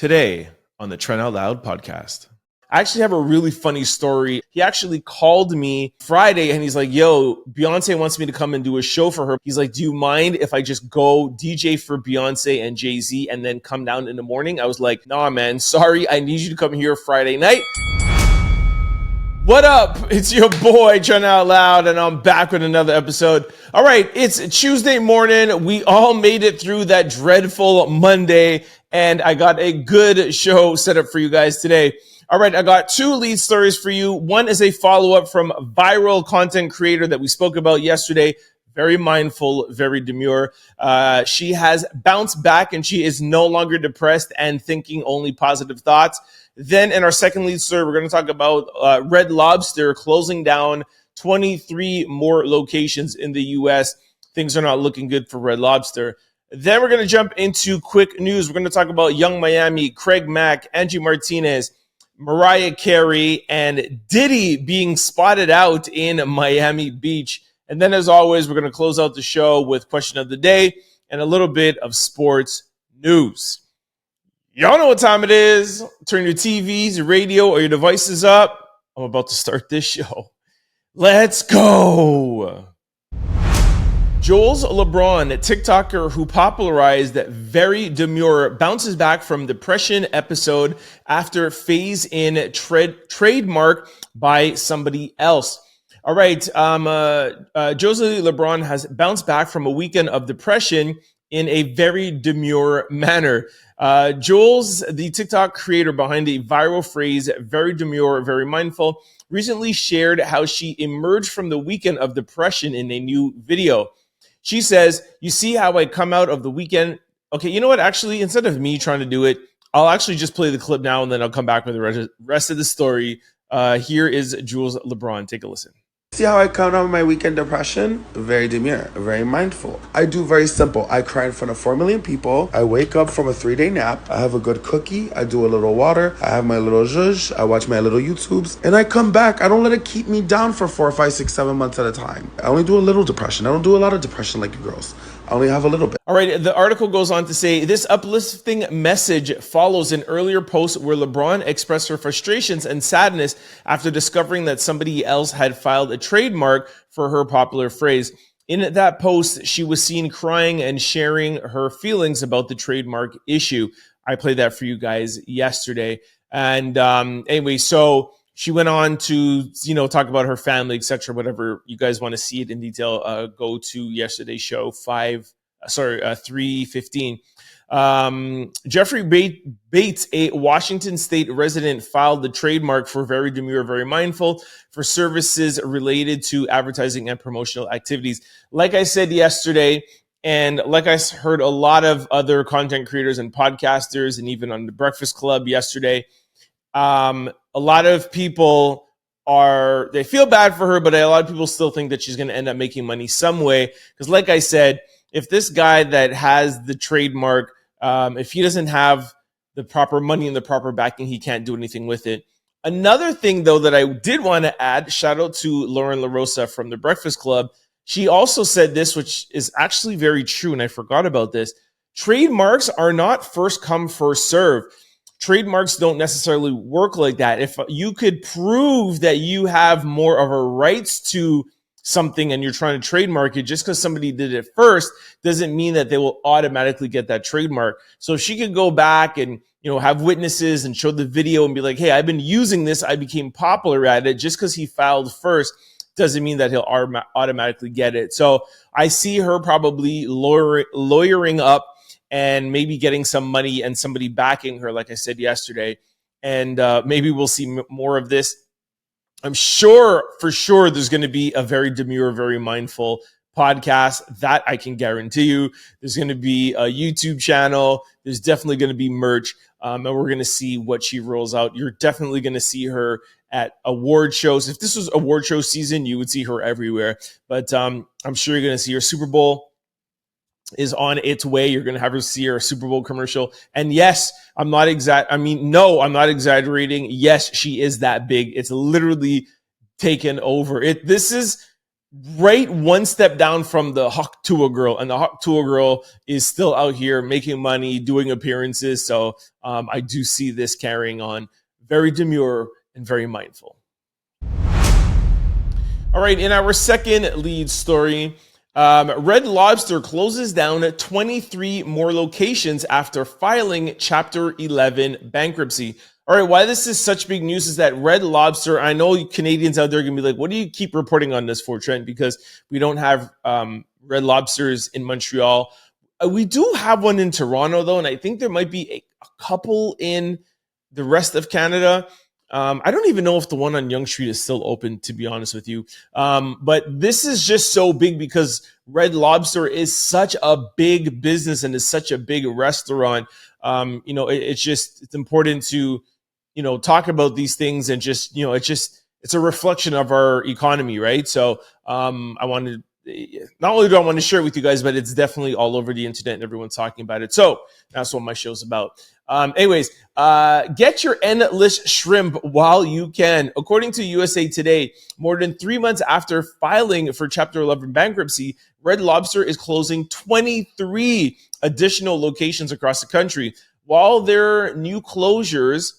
Today on the Trent Out Loud Podcast. I actually have a really funny story. He actually called me Friday and he's like, yo, Beyonce wants me to come and do a show for her. He's like, do you mind if I just go DJ for Beyonce and Jay-Z and then come down in the morning? I was like, nah, man, sorry. I need you to come here Friday night. What up? It's your boy, Trent Out Loud, and I'm back with another episode. All right, it's Tuesday morning. We all made it through that dreadful Monday, and I got a good show set up for you guys today. All right, I got two lead stories for you. One is a follow-up from a viral content creator that we spoke about yesterday. Very mindful, very demure. She has bounced back, and she is no longer depressed and thinking only positive thoughts. Then in our second lead story, we're going to talk about Red Lobster closing down 23 more locations in the U.S. Things are not looking good for Red Lobster. Then we're going to jump into quick news. We're going to talk about Young Miami, Craig Mack, Angie Martinez, Mariah Carey, and Diddy being spotted out in Miami Beach. And then, as always, we're going to close out the show with question of the day and a little bit of sports news. Y'all know what time it is. Turn your TVs, your radio, or your devices up. I'm about to start this show. Let's go. Jules LeBron, a TikToker who popularized Very Demure, bounces back from depression episode after phase-in trademark by somebody else. All right, Josie LeBron has bounced back from a weekend of depression in a very demure manner. Jules, the TikTok creator behind the viral phrase, very demure, very mindful, recently shared how she emerged from the weekend of depression in a new video. She says, you see how I come out of the weekend? Okay, you know what? Actually, instead of me trying to do it, I'll actually just play the clip now and then I'll come back with the rest of the story. Here is Jules LeBron. Take a listen. See how I come out of my weekend depression? Very demure, very mindful. I do very simple. I cry in front of 4 million people. I wake up from a 3-day nap. I have a good cookie. I do a little water. I have my little zhuzh. I watch my little YouTubes. And I come back. I don't let it keep me down for 4, 5, 6, 7 months at a time. I only do a little depression. I don't do a lot of depression like you girls. I only have a little bit. All right, the article goes on to say, this uplifting message follows an earlier post where LeBron expressed her frustrations and sadness after discovering that somebody else had filed a trademark for her popular phrase. In that post, she was seen crying and sharing her feelings about the trademark issue. I played that for you guys yesterday. And anyway, so she went on to, talk about her family, etc. Whatever you guys want to see it in detail, go to yesterday's show, 3:15. Jeffrey Bates, a Washington State resident, filed the trademark for Very Demure, Very Mindful for services related to advertising and promotional activities. Like I said yesterday, and like I heard a lot of other content creators and podcasters, and even on the Breakfast Club yesterday, a lot of people they feel bad for her, but a lot of people still think that she's going to end up making money some way. Because like I said, if this guy that has the trademark, if he doesn't have the proper money and the proper backing, he can't do anything with it. Another thing, though, that I did want to add, shout out to Lauren LaRosa from the Breakfast Club. She also said this, which is actually very true, and I forgot about this. Trademarks are not first come, first serve. Trademarks don't necessarily work like that. If you could prove that you have more of a rights to something and you're trying to trademark it, just because somebody did it first doesn't mean that they will automatically get that trademark. So if she could go back and have witnesses and show the video and be like, hey, I've been using this, I became popular at it, just because he filed first doesn't mean that he'll automatically get it. So I see her probably lawyering up and maybe getting some money and somebody backing her, like I said yesterday. And maybe we'll see more of this. I'm sure, for sure, there's going to be a Very Demure, Very Mindful podcast. That I can guarantee you. There's going to be a YouTube channel. There's definitely going to be merch. And we're going to see what she rolls out. You're definitely going to see her at award shows. If this was award show season, you would see her everywhere. But I'm sure you're going to see her. Super Bowl is on its way. You're going to have her see her Super Bowl commercial. And yes, I'm not exaggerating. Yes, she is that big. It's literally taken over. This is right one step down from the Hawk Tua girl, and the Hawk Tua girl is still out here making money, doing appearances. So I do see this carrying on. Very demure and very mindful. All right, in our second lead story, Red Lobster closes down 23 more locations after filing Chapter 11 bankruptcy. All right, why this is such big news is that Red Lobster, I know Canadians out there are going to be like, what do you keep reporting on this for, Trent? Because we don't have Red Lobsters in Montreal. We do have one in Toronto, though, and I think there might be a couple in the rest of Canada. I don't even know if the one on Yonge Street is still open, to be honest with you. But this is just so big because Red Lobster is such a big business and is such a big restaurant. It's important to, talk about these things and just, it's a reflection of our economy, right? So I wanted, not only do I want to share it with you guys, but it's definitely all over the internet and everyone's talking about it. So that's what my show's about. Get your endless shrimp while you can. According to USA Today, more than 3 months after filing for Chapter 11 bankruptcy, Red Lobster is closing 23 additional locations across the country. With their new closures,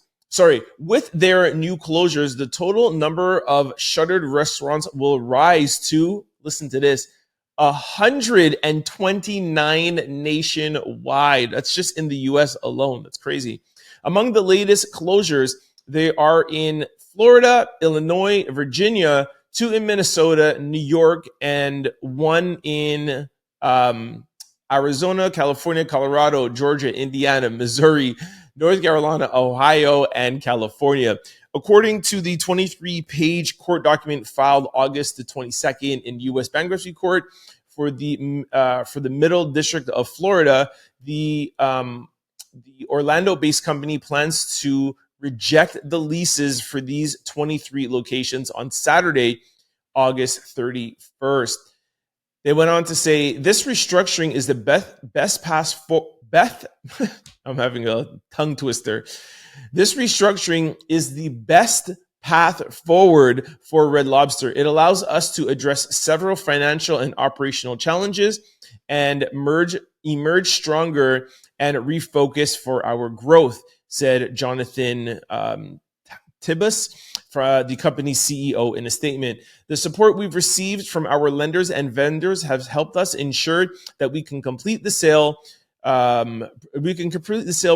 the total number of shuttered restaurants will rise to, listen to this, 129 nationwide. That's just in the US alone. That's crazy. Among the latest closures, they are in Florida, Illinois, Virginia, 2 in Minnesota, New York, and 1 in Arizona, California, Colorado, Georgia, Indiana, Missouri, North Carolina, Ohio, and California. According to the 23-page court document filed August the 22nd in U.S. bankruptcy court for the Middle District of Florida, the Orlando-based company plans to reject the leases for these 23 locations on Saturday, August 31st. They went on to say, this restructuring is the best path for I'm having a tongue twister. This restructuring is the best path forward for Red Lobster. It allows us to address several financial and operational challenges and emerge stronger and refocus for our growth, said Jonathan Tibbus, the company's CEO, in a statement. The support we've received from our lenders and vendors has helped us ensure that we can complete the sale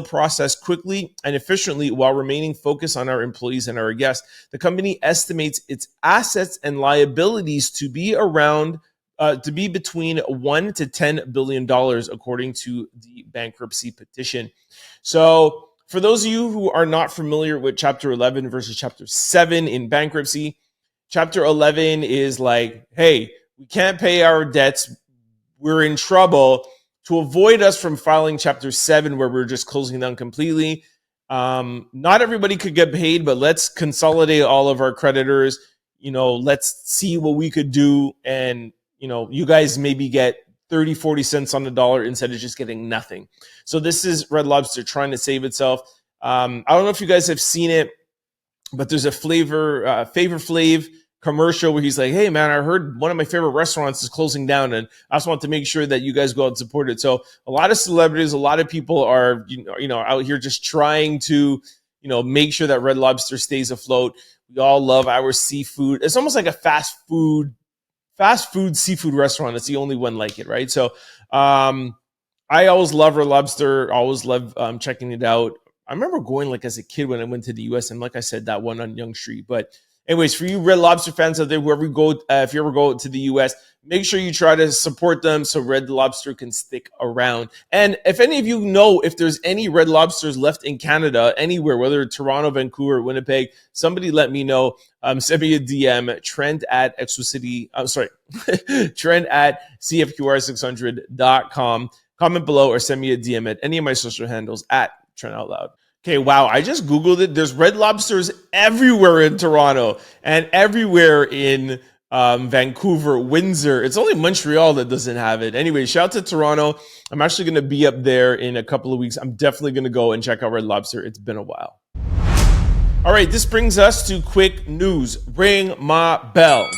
process quickly and efficiently while remaining focused on our employees and our guests. The company estimates its assets and liabilities to be between $1 to $10 billion, according to the bankruptcy petition. So for those of you who are not familiar with Chapter 11 versus Chapter 7 in bankruptcy, Chapter 11 is like, hey, we can't pay our debts, we're in trouble. To avoid us from filing Chapter 7, where we're just closing down completely, not everybody could get paid, but let's consolidate all of our creditors. Let's see what we could do. And, you guys maybe get 30, 40 cents on the dollar instead of just getting nothing. So this is Red Lobster trying to save itself. I don't know if you guys have seen it, but there's a Flavor Flav commercial where he's like, hey man, I heard one of my favorite restaurants is closing down and I just want to make sure that you guys go out and support it. So a lot of celebrities, a lot of people are, out here just trying to, make sure that Red Lobster stays afloat. We all love our seafood. It's almost like a fast food seafood restaurant. It's the only one like it, right? So I always love Red Lobster, always love checking it out. I remember going like as a kid when I went to the US, and like I said, that one on Yonge Street. But anyways, for you Red Lobster fans out there, wherever you go, if you ever go to the US, make sure you try to support them so Red Lobster can stick around. And if any of you know if there's any Red Lobsters left in Canada, anywhere, whether Toronto, Vancouver, Winnipeg, somebody let me know. Send me a DM, Trent at CFQR600.com. Comment below or send me a DM at any of my social handles at Trent Out Loud. Okay, wow, I just Googled it. There's Red Lobsters everywhere in Toronto and everywhere in Vancouver, Windsor. It's only Montreal that doesn't have it. Anyway, shout out to Toronto. I'm actually going to be up there in a couple of weeks. I'm definitely going to go and check out Red Lobster. It's been a while. All right, this brings us to quick news. Ring my bell.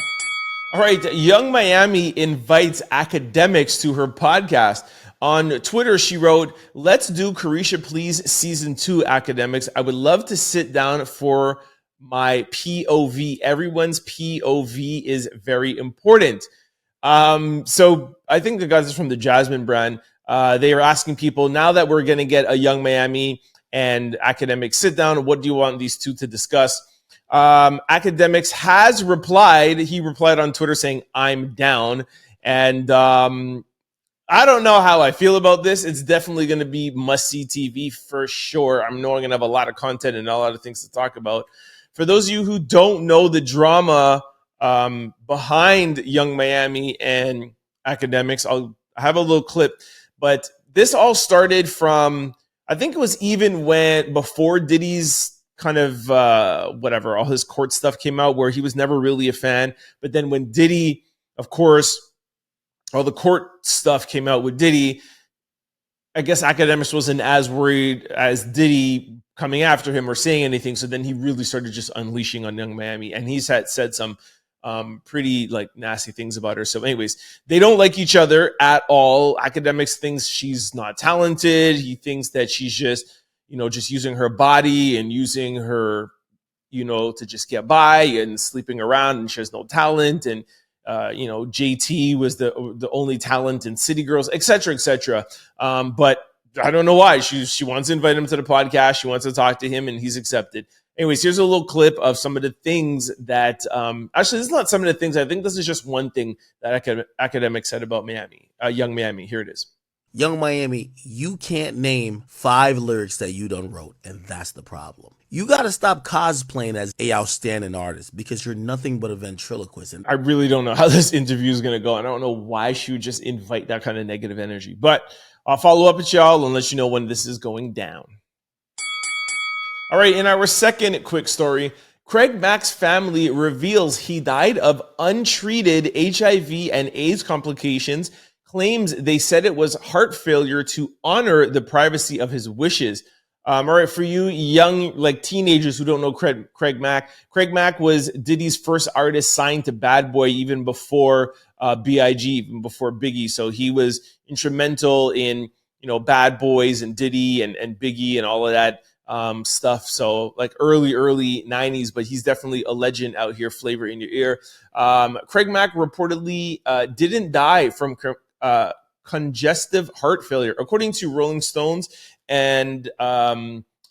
All right, Young Miami invites Akademics to her podcast. On Twitter, she wrote, "Let's do Carisha Please Season 2, Akademics. I would love to sit down for my POV. Everyone's POV is very important." So I think the guys are from the Jasmine brand. They are asking people, now that we're going to get a Young Miami and Akademics sit down, what do you want these two to discuss? Akademics has replied. He replied on Twitter saying, "I'm down." And I don't know how I feel about this. It's definitely going to be must-see TV for sure. I'm knowing I'm going to have a lot of content and a lot of things to talk about. For those of you who don't know the drama behind Young Miami and Akademics, I'll have a little clip. But this all started from, I think it was even before Diddy's kind of all his court stuff came out, where he was never really a fan. But then when Diddy, of course, all the court stuff came out with Diddy, I guess Akademics wasn't as worried as Diddy coming after him or saying anything. So then he really started just unleashing on Young Miami, and he's said some pretty like nasty things about her. So anyways, they don't like each other at all. Akademics thinks she's not talented. He thinks that she's just using her body and using her, to just get by and sleeping around, and she has no talent. And, JT was the only talent in City Girls, et cetera, et cetera. But I don't know why. She wants to invite him to the podcast. She wants to talk to him, and he's accepted. Anyways, here's a little clip of some of the things that, actually, this is not some of the things. I think this is just one thing that Akademics said about Young Miami. Here it is. Young Miami, you can't name 5 lyrics that you done wrote, and that's the problem. You got to stop cosplaying as a outstanding artist, because you're nothing but a ventriloquist. And I really don't know how this interview is going to go. I don't know why she would just invite that kind of negative energy. But I'll follow up with y'all and let you know when this is going down. All right, in our second quick story, Craig Mack's family reveals he died of untreated HIV and AIDS complications, claims they said it was heart failure to honor the privacy of his wishes. All right, for you young, teenagers who don't know Craig Mack was Diddy's first artist signed to Bad Boy, even before B.I.G., even before Biggie. So he was instrumental in, Bad Boys and Diddy and Biggie and all of that stuff. So early 90s, but he's definitely a legend out here, flavor in your ear. Craig Mack reportedly didn't die from congestive heart failure, according to Rolling Stones and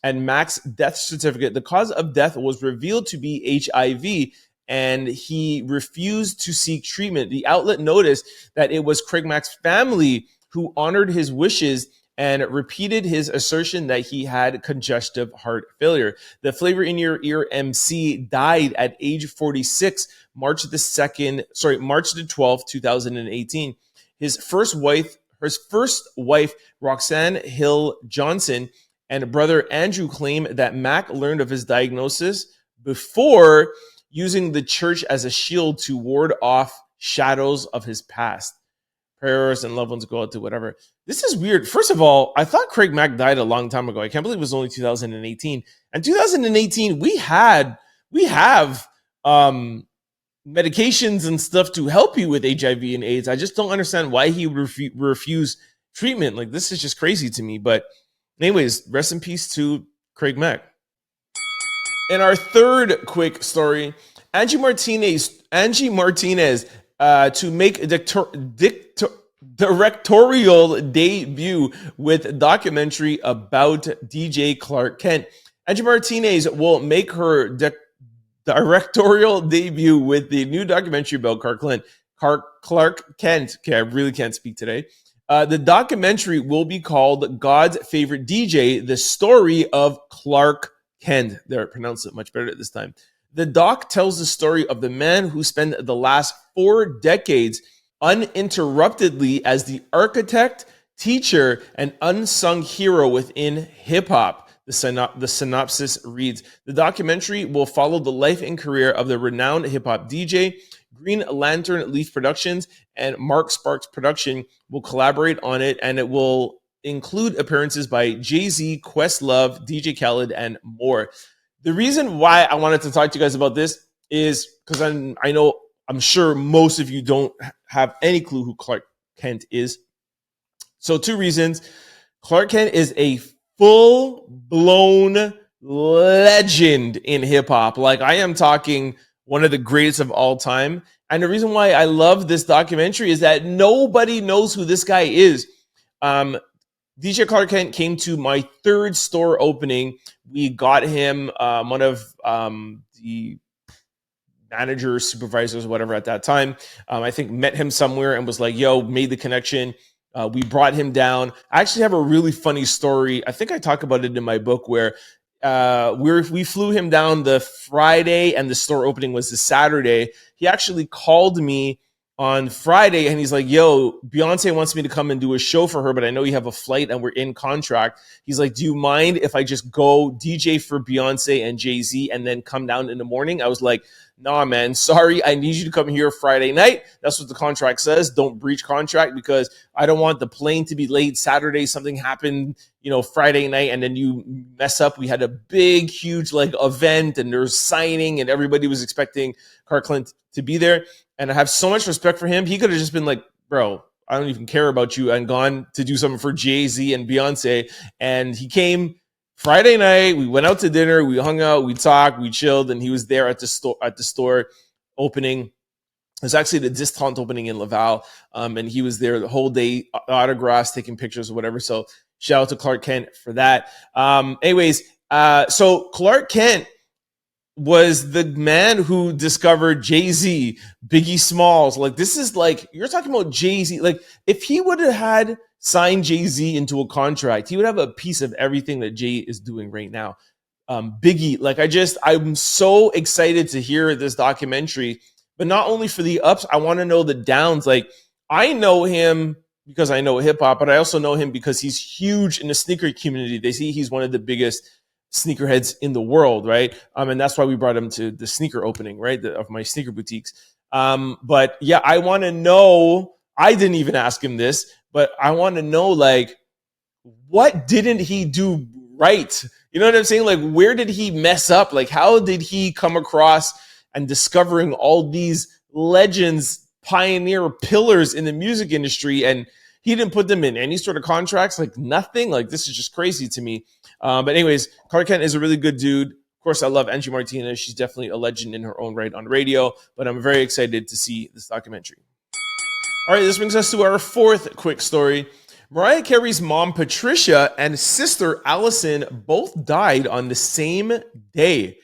Mack's death certificate. The cause of death was revealed to be HIV, and he refused to seek treatment. The outlet noticed that it was Craig Mack's family who honored his wishes and repeated his assertion that he had congestive heart failure. The Flavor in Your Ear MC died at age 46, March the 12th, 2018. His first wife, Roxanne Hill Johnson, and brother Andrew claim that Mack learned of his diagnosis before using the church as a shield to ward off shadows of his past. Prayers and loved ones go out to whatever. This is weird. First of all, I thought Craig Mack died a long time ago. I can't believe it was only 2018. And 2018, we have medications and stuff to help you with HIV and AIDS. I just don't understand why he would refuse treatment. This is just crazy to me. But anyways, rest in peace to Craig Mack. In our third quick story, Angie Martinez to make a directorial debut with documentary about DJ Clark Kent. Angie Martinez will make her directorial debut with the new documentary about Clark Kent. Okay, I really can't speak today. The documentary will be called God's Favorite DJ, the story of Clark Kent. There, I pronounced it much better this time. The doc tells the story of the man who spent the last 4 decades uninterruptedly as the architect, teacher, and unsung hero within hip-hop. The synopsis reads, the documentary will follow the life and career of the renowned hip-hop DJ. Green Lantern Leaf Productions and Mark Sparks Production will collaborate on it, and it will include appearances by Jay-Z, Questlove, DJ Khaled, and more. The reason why I wanted to talk to you guys about this is because I know I'm sure most of you don't have any clue who Clark Kent is. So 2 reasons. Clark Kent is a full-blown legend in hip-hop. Like, I am talking one of the greatest of all time. And the reason why I love this documentary is that nobody knows who this guy is. DJ Clark Kent came to my 3rd store opening. We got him one of the managers, supervisors, whatever at that time. I think met him somewhere and was like, yo, made the connection. We brought him down. I actually have a really funny story. I think I talk about it in my book where we flew him down the Friday and the store opening was the Saturday. He actually called me on Friday and he's like, yo, Beyonce wants me to come and do a show for her, but I know you have a flight and we're in contract. He's like, do you mind if I just go DJ for Beyonce and Jay-Z and then come down in the morning? I was like, nah, man, sorry. I need you to come here Friday night. That's what the contract says. Don't breach contract because I don't want the plane to be late. Saturday, something happened, Friday night, and then you mess up. We had a big, huge event and there's signing and everybody was expecting Clark Kent to be there. And I have so much respect for him. He could have just been like, bro, I don't even care about you, and gone to do something for Jay-Z and Beyonce. And he came Friday night. We went out to dinner. We hung out. We talked. We chilled. And he was there at the store opening. It was actually the Distant opening in Laval. And he was there the whole day, autographs, taking pictures or whatever. So shout out to Clark Kent for that. So Clark Kent was the man who discovered Jay-Z, Biggie Smalls. This is you're talking about Jay-Z. If he would have had signed Jay-Z into a contract, he would have a piece of everything that Jay is doing right now. Biggie, I'm so excited to hear this documentary, but not only for the ups, I want to know the downs. I know him because I know hip hop, but I also know him because he's huge in the sneaker community. They see he's one of the biggest sneakerheads in the world, right? And that's why we brought him to the sneaker opening, right, of my sneaker boutiques. But yeah, I want to know, I didn't even ask him this, but I want to know, what didn't he do right? You know what I'm saying? Where did he mess up? How did he come across and discovering all these legends, pioneer pillars in the music industry, and he didn't put them in any sort of contracts, nothing. This is just crazy to me. But anyways, Clark Kent is a really good dude. Of course, I love Angie Martinez. She's definitely a legend in her own right on radio, but I'm very excited to see this documentary. All right, this brings us to our 4th quick story. Mariah Carey's mom, Patricia, and sister, Allison, both died on the same day.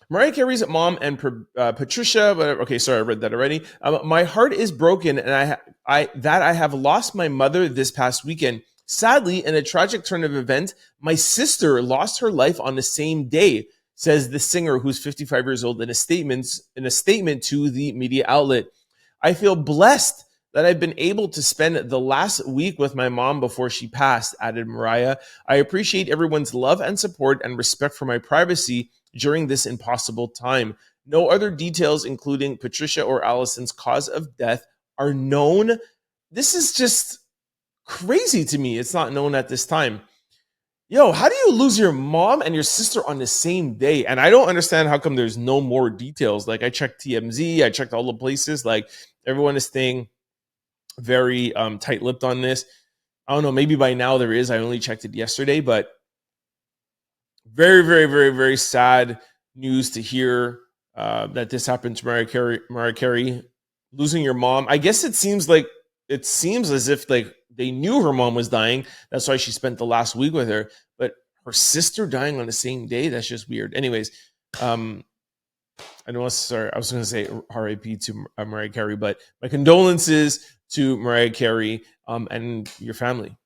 Mariah Carey's mom and Patricia, whatever. Okay, sorry, I read that already. My heart is broken, and I have lost my mother this past weekend. Sadly, in a tragic turn of events, my sister lost her life on the same day, says the singer, who's 55 years old, in a statement to the media outlet. I feel blessed that I've been able to spend the last week with my mom before she passed, added Mariah. I appreciate everyone's love and support and respect for my privacy during this impossible time. No other details, including Patricia or Allison's cause of death, are known. This is just crazy to me. It's not known at this time. Yo, how do you lose your mom and your sister on the same day? And I don't understand how come there's no more details. I checked TMZ, I checked all the places. Everyone is staying very tight-lipped on this. I don't know, maybe by now there is. I only checked it yesterday, but very, very, very, very sad news to hear that this happened to Mariah Carey. Losing your mom. I guess it seems as if they knew her mom was dying. That's why she spent the last week with her. But her sister dying on the same day, that's just weird. Anyways, I was going to say RIP to Mariah Carey, but my condolences to Mariah Carey and your family.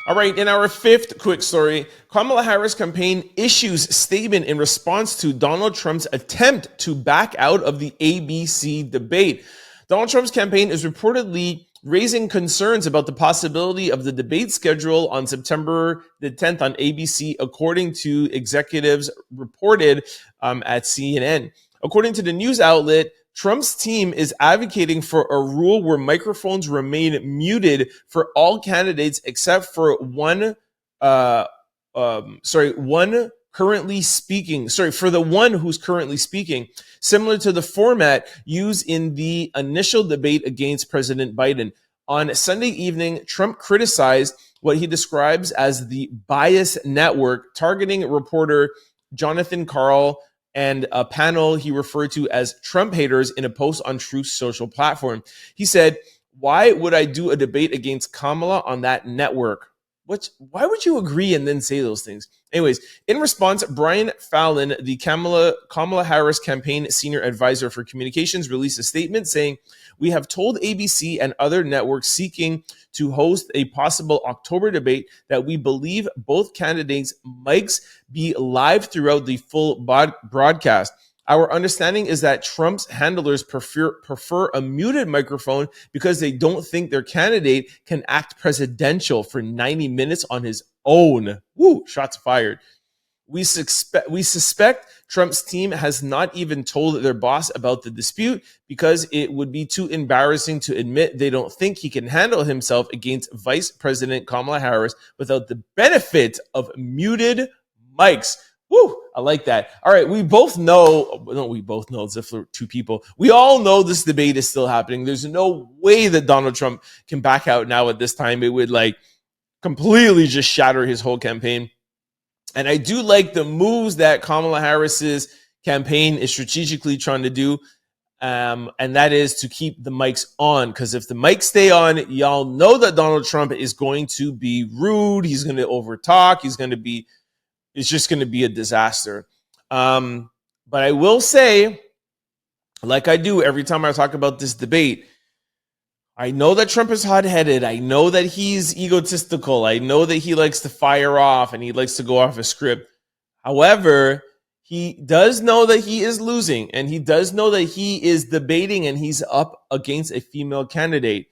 All right, in our 5th quick story, Kamala Harris campaign issues statement in response to Donald Trump's attempt to back out of the ABC debate. Donald Trump's campaign is reportedly raising concerns about the possibility of the debate schedule on September the 10th on ABC, according to executives reported at CNN. According to the news outlet, Trump's team is advocating for a rule where microphones remain muted for all candidates except for one currently speaking, for the one who's currently speaking, similar to the format used in the initial debate against President Biden. On Sunday evening, Trump criticized what he describes as the bias network, targeting reporter Jonathan Karl and a panel he referred to as Trump haters in a post on Truth's social platform. He said, "Why would I do a debate against Kamala on that network?" Why would you agree and then say those things? Anyways, in response, Brian Fallon, the Kamala Harris campaign senior advisor for communications, released a statement saying, "We have told ABC and other networks seeking to host a possible October debate that we believe both candidates' mics be live throughout the full broadcast. Our understanding is that Trump's handlers prefer a muted microphone because they don't think their candidate can act presidential for 90 minutes on his own." Woo, shots fired. We suspect Trump's team has not even told their boss about the dispute because it would be too embarrassing to admit they don't think he can handle himself against Vice President Kamala Harris without the benefit of muted mics. Woo, I like that. All right, we both know, as if we're two people, we all know this debate is still happening. There's no way that Donald Trump can back out now at this time. It would completely just shatter his whole campaign. And I do like the moves that Kamala Harris's campaign is strategically trying to do. And that is to keep the mics on. Because if the mics stay on, y'all know that Donald Trump is going to be rude. He's going to overtalk. It's just going to be a disaster. But I will say, like I do every time I talk about this debate, I know that Trump is hot-headed. I know that he's egotistical. I know that he likes to fire off and he likes to go off a script. However, he does know that he is losing, and he does know that he is debating and he's up against a female candidate.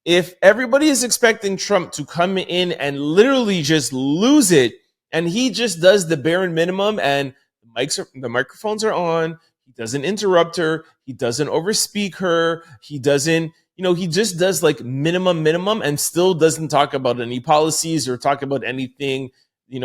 If everybody is expecting Trump to come in and literally just lose it, and he just does the bare minimum, and the microphones are on, he doesn't interrupt her, he doesn't overspeak her, he doesn't, he just does minimum and still doesn't talk about any policies or talk about anything, I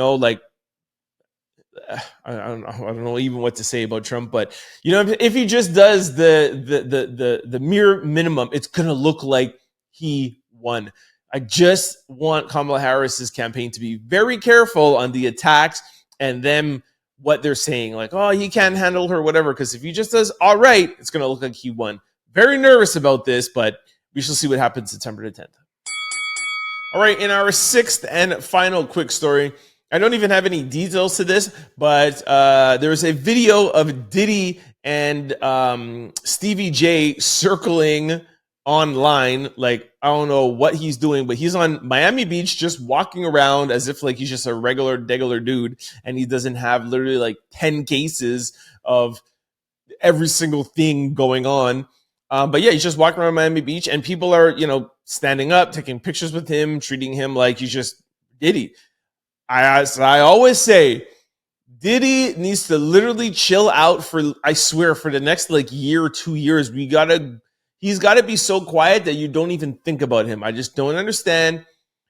don't know even what to say about Trump, but if he just does the mere minimum, it's gonna look like he won. I just want Kamala Harris's campaign to be very careful on the attacks and them what they're saying, he can't handle her, whatever. Because if he just does all right, it's gonna look like he won. Very nervous about this, but we shall see what happens September the 10th. All right, in our sixth and final quick story, I don't even have any details to this, but there's a video of Diddy and Stevie J circling online. I don't know what he's doing, but he's on Miami Beach just walking around as if he's just a regular dude, and he doesn't have literally 10 cases of every single thing going on. But yeah, he's just walking around Miami Beach, and people are, standing up, taking pictures with him, treating him like he's just Diddy. I always say, Diddy needs to literally chill out for the next year or 2 years. He's got to be so quiet that you don't even think about him. I just don't understand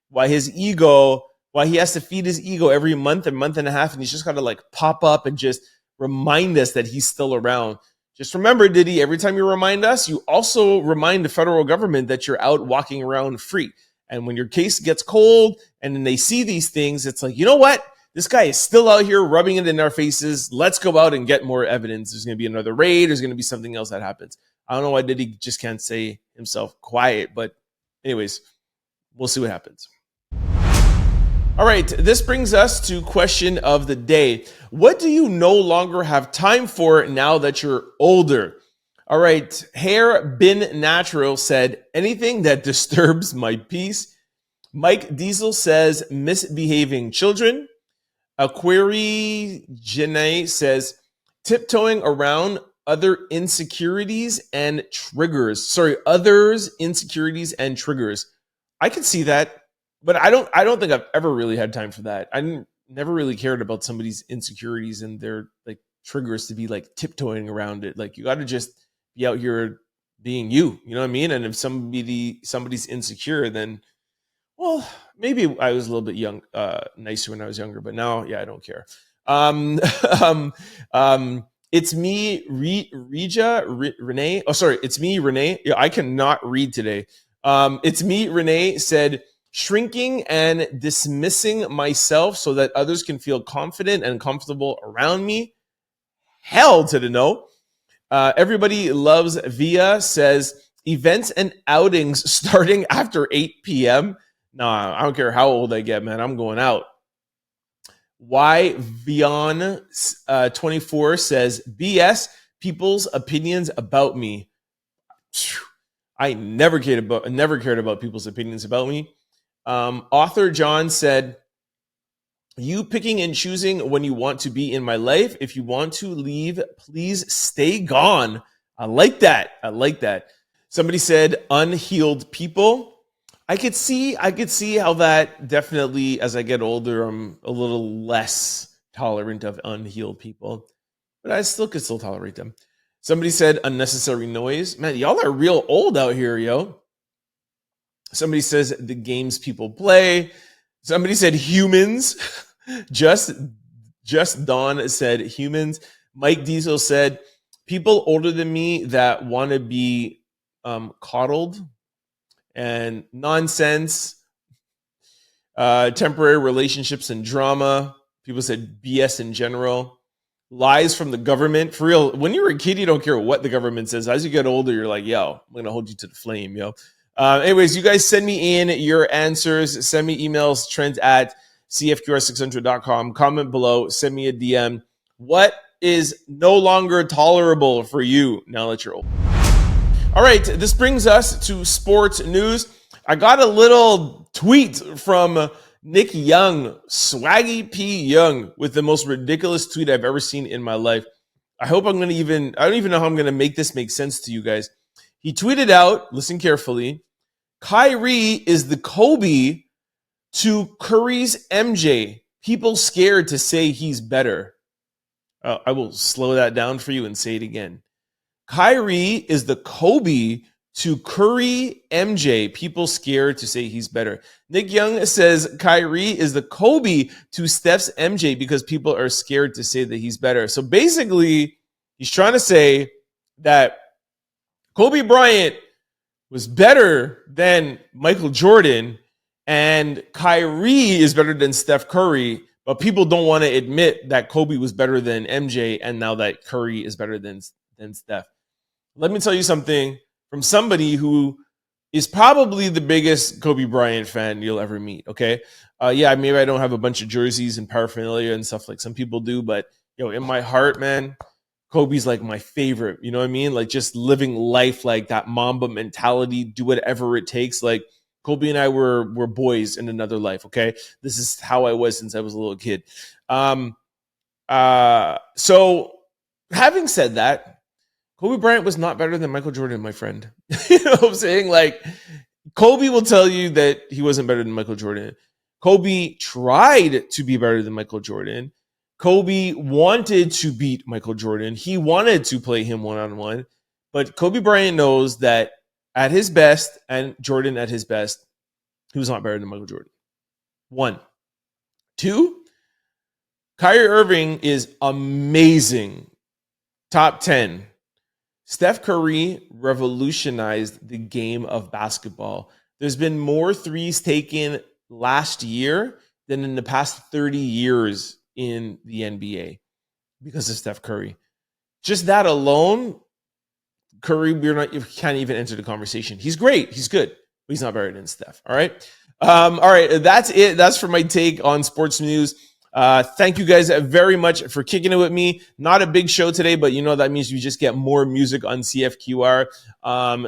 why he has to feed his ego every month and a half, and he's just got to pop up and just remind us that he's still around. Just remember, Diddy, every time you remind us, you also remind the federal government that you're out walking around free. And when your case gets cold and then they see these things, it's you know what? This guy is still out here rubbing it in our faces. Let's go out and get more evidence. There's going to be another raid. There's going to be something else that happens. I don't know why Diddy just can't say himself quiet. But anyways, we'll see what happens. All right, this brings us to question of the day. What do you no longer have time for now that you're older? All right, Hair Bin Natural said, anything that disturbs my peace. Mike Diesel says, misbehaving children. Aquari Janae says, tiptoeing around others' insecurities and triggers. I can see that. But I don't think I've ever really had time for that. Never really cared about somebody's insecurities and their triggers to be tiptoeing around it. You got to just be out here being you. You know what I mean? And if somebody's insecure, then maybe I was a little bit nicer when I was younger. But now, yeah, I don't care. um, it's me, Renee. Oh, sorry. It's me, Renee. Yeah, I cannot read today. It's me, Renee said, shrinking and dismissing myself so that others can feel confident and comfortable around me. Hell to the no. Everybody loves Via says, events and outings starting after 8 p.m. Nah, I don't care how old I get, man. I'm going out. Y Vion 24 says, BS, people's opinions about me. I never cared about people's opinions about me. Author John said, you picking and choosing when you want to be in my life. If you want to leave, please stay gone. I like that. Somebody said unhealed people. I could see how that definitely, as I get older, I'm a little less tolerant of unhealed people, but I could still tolerate them. Somebody said unnecessary noise. Man, y'all are real old out here, yo. Somebody says the games people play. Somebody said humans. Just Dawn said humans. Mike Diesel said people older than me that want to be coddled, and nonsense, temporary relationships and drama. People said BS in general. Lies from the government. For real, when you're a kid, you don't care what the government says. As you get older, you're like, yo, I'm going to hold you to the flame, yo. Anyways, you guys send me in your answers. Send me emails, Trent at cfqr600.com. Comment below. Send me a DM. What is no longer tolerable for you now that you're old? All right, this brings us to sports news. I got a little tweet from Nick Young, Swaggy P. Young, with the most ridiculous tweet I've ever seen in my life. I don't even know how I'm going to make this make sense to you guys. He tweeted out, listen carefully, Kyrie is the Kobe to Curry's MJ. People scared to say he's better. I will slow that down for you and say it again. Kyrie is the Kobe to Curry MJ. People scared to say he's better. Nick Young says Kyrie is the Kobe to Steph's MJ because people are scared to say that he's better. So basically, he's trying to say that Kobe Bryant was better than Michael Jordan and Kyrie is better than Steph Curry, but people don't want to admit that Kobe was better than MJ and now that Curry is better than Steph. Let me tell you something from somebody who is probably the biggest Kobe Bryant fan you'll ever meet, okay? Yeah, maybe I don't have a bunch of jerseys and paraphernalia and stuff like some people do, but in my heart, man, Kobe's like my favorite, you know what I mean? Like just living life like that Mamba mentality, do whatever it takes. Like Kobe and I were boys in another life, okay? This is how I was since I was a little kid. So having said that, Kobe Bryant was not better than Michael Jordan, my friend. You know what I'm saying? Like, Kobe will tell you that he wasn't better than Michael Jordan. Kobe tried to be better than Michael Jordan. Kobe wanted to beat Michael Jordan. He wanted to play him one-on-one. But Kobe Bryant knows that at his best, and Jordan at his best, he was not better than Michael Jordan. 1. 2, Kyrie Irving is amazing. Top 10. Steph Curry revolutionized the game of basketball. There's been more threes taken last year than in the past 30 years in the NBA because of Steph Curry. Just that alone, Curry, you can't even enter the conversation. He's great. He's good. But he's not better than Steph. All right. All right. That's it. That's for my take on sports news. Thank you guys very much for kicking it with me. Not a big show today, but that means you just get more music on CFQR.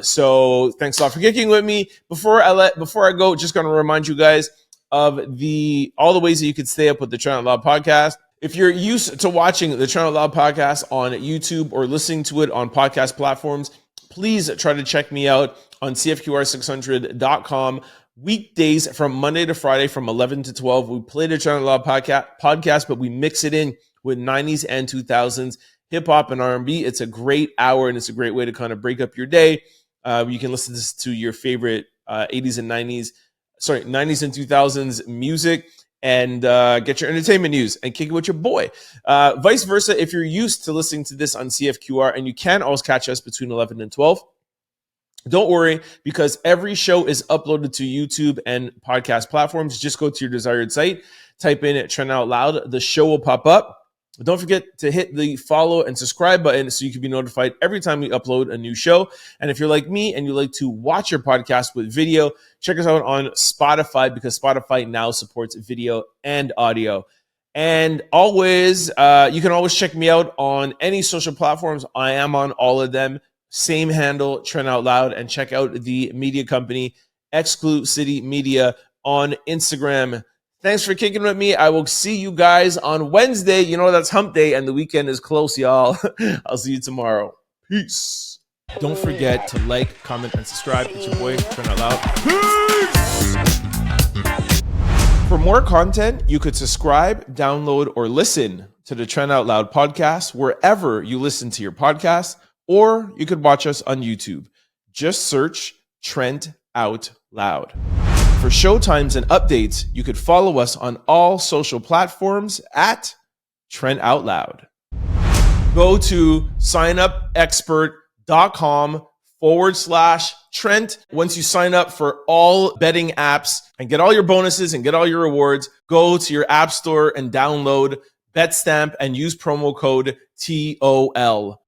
So thanks a lot for kicking with me. Before I go, just going to remind you guys of all the ways that you could stay up with the Trent Out Loud podcast. If you're used to watching the Trent Out Loud podcast on YouTube or listening to it on podcast platforms, please try to check me out on cfqr600.com. Weekdays from Monday to Friday from 11 to 12. We play the Trent Out Loud podcast, but we mix it in with 90s and 2000s hip-hop and R&B. It's a great hour, and it's a great way to kind of break up your day. You can listen to your favorite 90s and 2000s music. and get your entertainment news and kick it with your boy. Vice versa, if you're used to listening to this on CFQR and you can always catch us between 11 and 12, don't worry, because every show is uploaded to YouTube and podcast platforms. Just go to your desired site, type in Trent Out Loud. The show will pop up. Don't forget to hit the follow and subscribe button so you can be notified every time we upload a new show. And if you're like me and you like to watch your podcast with video, check us out on Spotify, because Spotify now supports video and audio. And always, you can always check me out on any social platforms. I am on all of them. Same handle, Trent Out Loud. And check out the media company, Exclusivity Media, on Instagram. Thanks for kicking with me. I will see you guys on Wednesday. You know, that's hump day and the weekend is close, y'all. I'll see you tomorrow. Peace. Don't forget to like, comment, and subscribe. It's your boy, Trent Out Loud. Peace. For more content, you could subscribe, download, or listen to the Trent Out Loud podcast wherever you listen to your podcast, or you could watch us on YouTube. Just search Trent Out Loud. For showtimes and updates, you could follow us on all social platforms at Trent Out Loud. Go to signupexpert.com/Trent. Once you sign up for all betting apps and get all your bonuses and get all your rewards, go to your app store and download BetStamp and use promo code TOL.